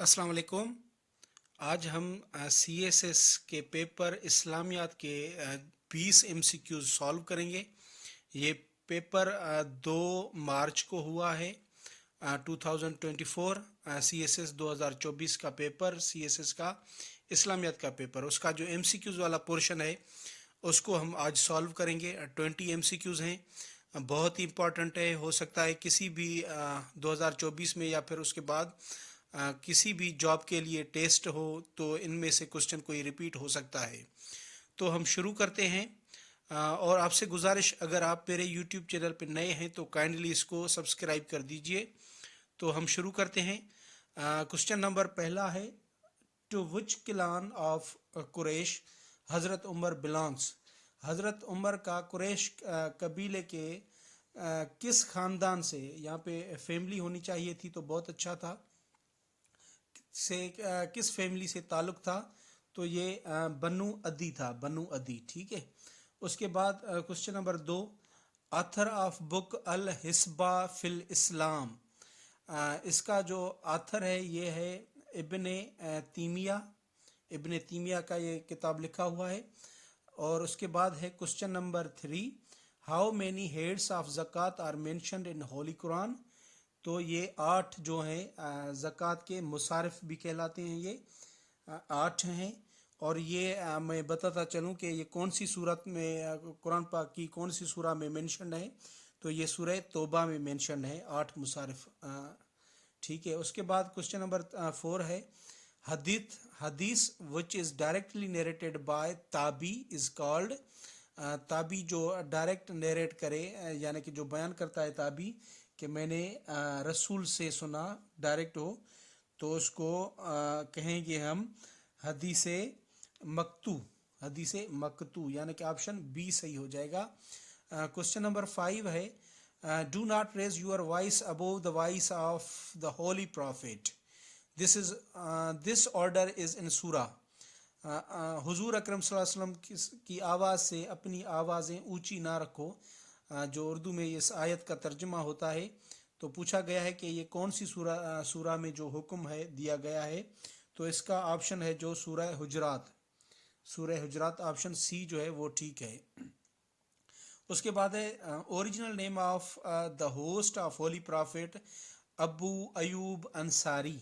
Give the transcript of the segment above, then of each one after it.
अस्सलाम वालेकुम। आज हम CSS के पेपर इस्लामियात के 20 MCQs सॉल्व करेंगे। ये पेपर 2 मार्च को हुआ है 2024। CSS 2024 का पेपर, CSS का इस्लामियात का पेपर, उसका जो MCQs वाला पोर्शन है उसको हम आज सॉल्व करेंगे। 20 MCQs हैं, बहुत ही इम्पॉर्टेंट है। हो सकता है किसी भी 2024 में या फिर उसके बाद किसी भी जॉब के लिए टेस्ट हो तो इनमें से क्वेश्चन कोई रिपीट हो सकता है। तो हम शुरू करते हैं। और आपसे गुजारिश, अगर आप मेरे YouTube चैनल पर नए हैं तो काइंडली इसको सब्सक्राइब कर दीजिए। तो हम शुरू करते हैं। क्वेश्चन नंबर पहला है, to which clan of Quraysh Hazrat Umar belongs. हज़रत उमर का कुरैश कबीले के किस ख़ानदान से, यहाँ पे फैमिली होनी चाहिए थी तो बहुत अच्छा था, से किस फैमिली से ताल्लुक़ था, तो ये बनु अदी था, बनु अदी। ठीक है। उसके बाद question number 2, author of book al Hisba fil Islam. इसका जो आथर है ये है इब्ने तीमिया। इब्ने तीमिया का ये किताब लिखा हुआ है। और उसके बाद है question number 3, how many heads of ज़कात are mentioned in holy Quran. तो ये 8 जो हैं ज़कात के मुसारिफ भी कहलाते हैं, ये 8 हैं। और ये मैं बताता चलूँ कि ये कौन सी सूरत में, कुरान पाक की कौन सी सूरा में मेंशन है, तो ये सूरह तौबा में मेंशन है 8 मुसारिफ। ठीक है। उसके बाद क्वेश्चन नंबर 4 है, हदीस which is directly narrated by ताबी इज़ कॉल्ड। ताबी जो डायरेक्ट नरेट करे, यानी कि जो बयान करता है ताबी कि मैंने रसूल से सुना, डायरेक्ट हो, तो उसको कहेंगे हम हदीस मक्तू। हदीस मक्तू, यानी कि ऑप्शन बी सही हो जाएगा। क्वेश्चन नंबर 5 है, do not raise your voice above the voice of the holy prophet. This order is in surah. हुजूर अकरम सल्लल्लाहु अलैहि वसल्लम की आवाज़ से अपनी आवाज़ें ऊंची ना रखो, जो उर्दू में इस आयत का तर्जुमा होता है। तो पूछा गया है कि ये कौन सी सूरा में जो हुक्म है दिया गया है, तो इसका ऑप्शन है जो सूरह हुजरात। सूरह हुजरात, ऑप्शन सी जो है वो ठीक है। उसके बाद है, original name of the host of holy prophet Abu Ayub Ansari.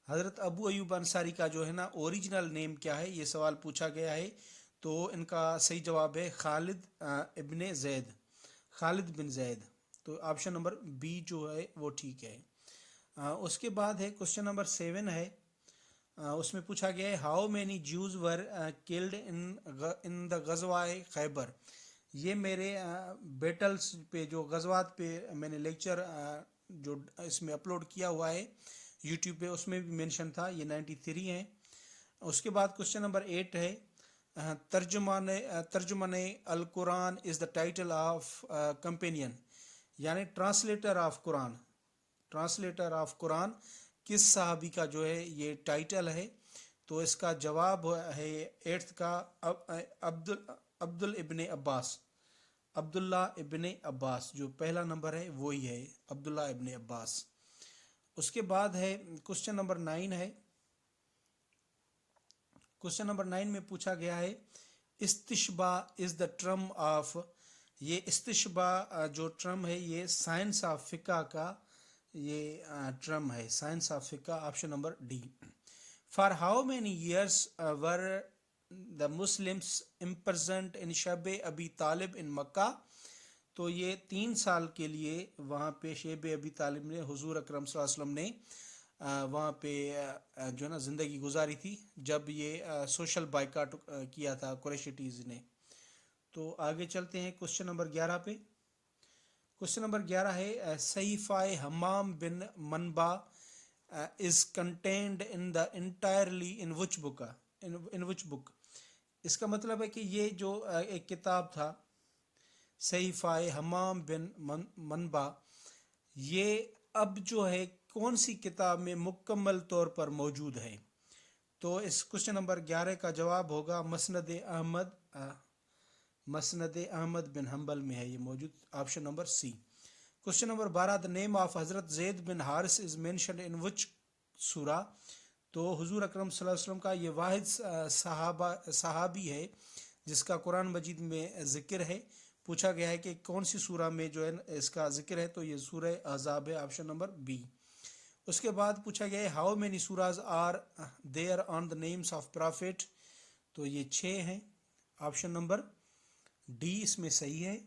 हज़रत अबू अयूब अंसारी का जो है ना ओरिजिनल नेम क्या है, ये सवाल पूछा गया है। तो इनका सही जवाब है खालिद इब्ने ज़ैद, खालिद बिन ज़ैद। तो ऑप्शन नंबर बी जो है वो ठीक है। उसके बाद है क्वेश्चन नंबर 7 है, उसमें पूछा गया है, how many Jews were killed in the गज़वाए खैबर। ये मेरे बैटल्स पे, जो गज़वात पे मैंने लेक्चर जो इसमें अपलोड किया हुआ है यूट्यूब पे, उसमें भी मेंशन था, ये 93 हैं। उसके बाद क्वेश्चन नंबर 8 है, तर्जुमाने al Quran is the title of companion, यानी translator of Quran. Translator of Quran किस सहाबी का जो है ये टाइटल है, तो इसका जवाब है 8th का अब्दुल इब्ने अब्बास। अब्दुल्ला इब्ने अब्बास जो पहला नंबर है वही है, अब्दुल्ला इब्ने अब्बास। उसके बाद है क्वेश्चन नंबर 9 है। क्वेश्चन नंबर 9 में पूछा गया है, इस्तिशबा इज़ द टर्म ऑफ। ये इस्तिशबा जो टर्म है ये साइंस ऑफ फ़िक़्ह का ये टर्म है, साइंस ऑफ फ़िक़्ह। Option number D. For how many years were the Muslims imprisoned in Shib Abi Talib in Mecca. तो ये 3 साल के लिए वहाँ पे शेब अबी तालिब ने, हुजूर अकरम सल्लल्लाहु अलैहि वसल्लम ने वहाँ पे जो है ना ज़िंदगी गुजारी थी, जब ये सोशल बाइकाट किया था कुरैशिटीज़ ने। तो आगे चलते हैं क्वेश्चन नंबर 11 पे। क्वेश्चन नंबर 11 है, सहीफ़ाए हम्माम बिन मनबा is contained in the entirely in which book. In which book. इसका मतलब है कि ये जो एक किताब था सहीफ़ाए हम्माम बिन मनबा, ये अब जो है कौन सी किताब में मुकम्मल तौर पर मौजूद है। तो इस क्वेश्चन नंबर 11 का जवाब होगा Musnad Ahmad. Musnad Ahmad bin Hanbal में है ये मौजूद, option number C. Question number 12, the name of Hazrat Zaid bin Haris is mentioned in which सूरा। तो हुजूर अकरम सल्लल्लाहु अलैहि वसल्लम का ये वाहिद सहाबी है जिसका कुरान मजीद में ज़िक्र है। पूछा गया है कि कौन सी सूरा में जो है इसका ज़िक्र है, तो ये सूरह अहज़ाब है, ऑप्शन नंबर बी। उसके बाद पूछा गया है how many surahs are there on the names of prophet, तो ये 6 हैं, ऑप्शन नंबर डी इसमें सही है।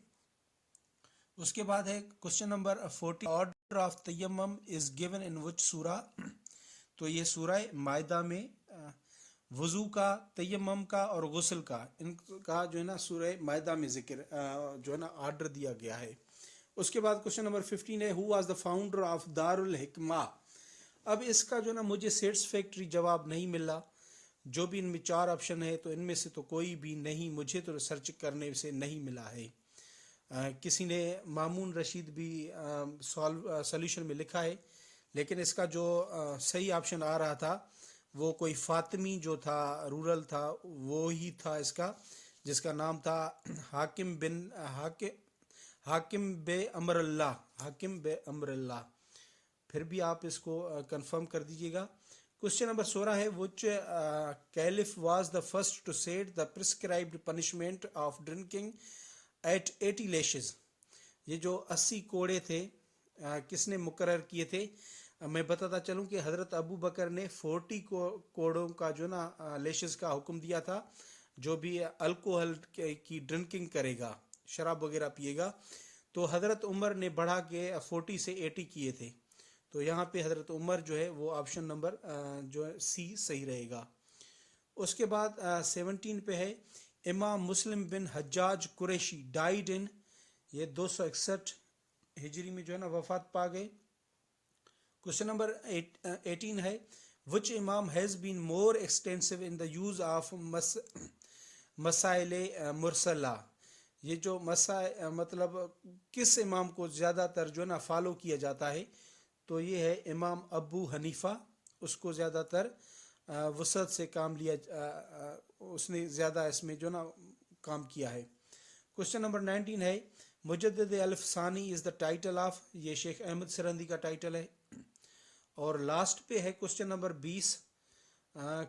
उसके बाद है क्वेश्चन नंबर 40, ऑर्डर ऑफ तयम्मुम इज गिवन इन विच सूरा, तो ये सूरह मायदा में वज़ू का, तयम्मुम का और गुस्ल का, इनका जो है ना सूरह मायदा में जिक्र जो है ना ऑर्डर दिया गया है। उसके बाद क्वेश्चन नंबर 15 है who was the founder of Darul Hikma. अब इसका जो ना मुझे सेटिस्फैक्टरी जवाब नहीं मिला। जो भी इनमें 4 ऑप्शन है तो इनमें से तो कोई भी नहीं, मुझे तो रिसर्च करने से नहीं मिला है। किसी ने मामून रशीद भी सॉल्यूशन में लिखा है, लेकिन इसका जो सही ऑप्शन आ रहा था वो कोई फातिमी जो था, रूरल था, वो ही था इसका, जिसका नाम था हाकिम बे अमरल्ला। फिर भी आप इसको कंफर्म कर दीजिएगा। क्वेश्चन नंबर 16 है which caliph was the first to set the prescribed punishment of drinking at 80 lashes. ये जो 80 कोड़े थे किसने मुकर्रर किए थे? मैं बताता चलूं कि हज़रत अबू बकर ने 40 कोड़ों का जो ना लेशेस का हुक्म दिया था। जो भी अल्कोहल की ड्रिंकिंग करेगा, शराब वगैरह पिएगा, तो हज़रत उमर ने बढ़ा के 40 से 80 किए थे। तो यहाँ पे हज़रत उमर जो है वो ऑप्शन नंबर जो है सी सही रहेगा। उसके बाद 17 पे है इमाम मुस्लिम बिन हज्जाज कुरैशी डाइड इन, ये 261 हिजरी में जो है ना वफात पा गए। क्वेश्चन नंबर 18 है which imam has been more extensive in the use of मसाइल मुरसला। ये जो मतलब किस इमाम को ज़्यादातर जो है ना फॉलो किया जाता है, तो ये है इमाम अबू हनीफा। उसको ज़्यादातर वसत से काम लिया, उसने ज़्यादा इसमें जो ना काम किया है। क्वेश्चन नंबर 19 है मुजद्दिद अल-फ़सानी इज़ द टाइटल ऑफ, ये शेख अहमद सरंदी का टाइटल है। और लास्ट पे है क्वेश्चन नंबर 20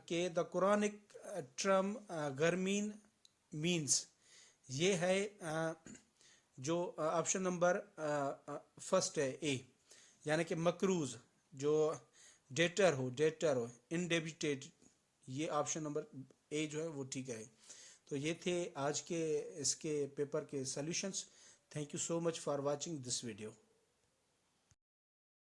के द कुरानिक टर्म गर्मीन मीन्स, ये है जो ऑप्शन नंबर फर्स्ट है ए, यानी कि मकरूज, जो डेटर हो इनडेबिटेड, ये ऑप्शन नंबर ए जो है वो ठीक है। तो ये थे आज के इसके पेपर के solutions. Thank you so much for watching this video.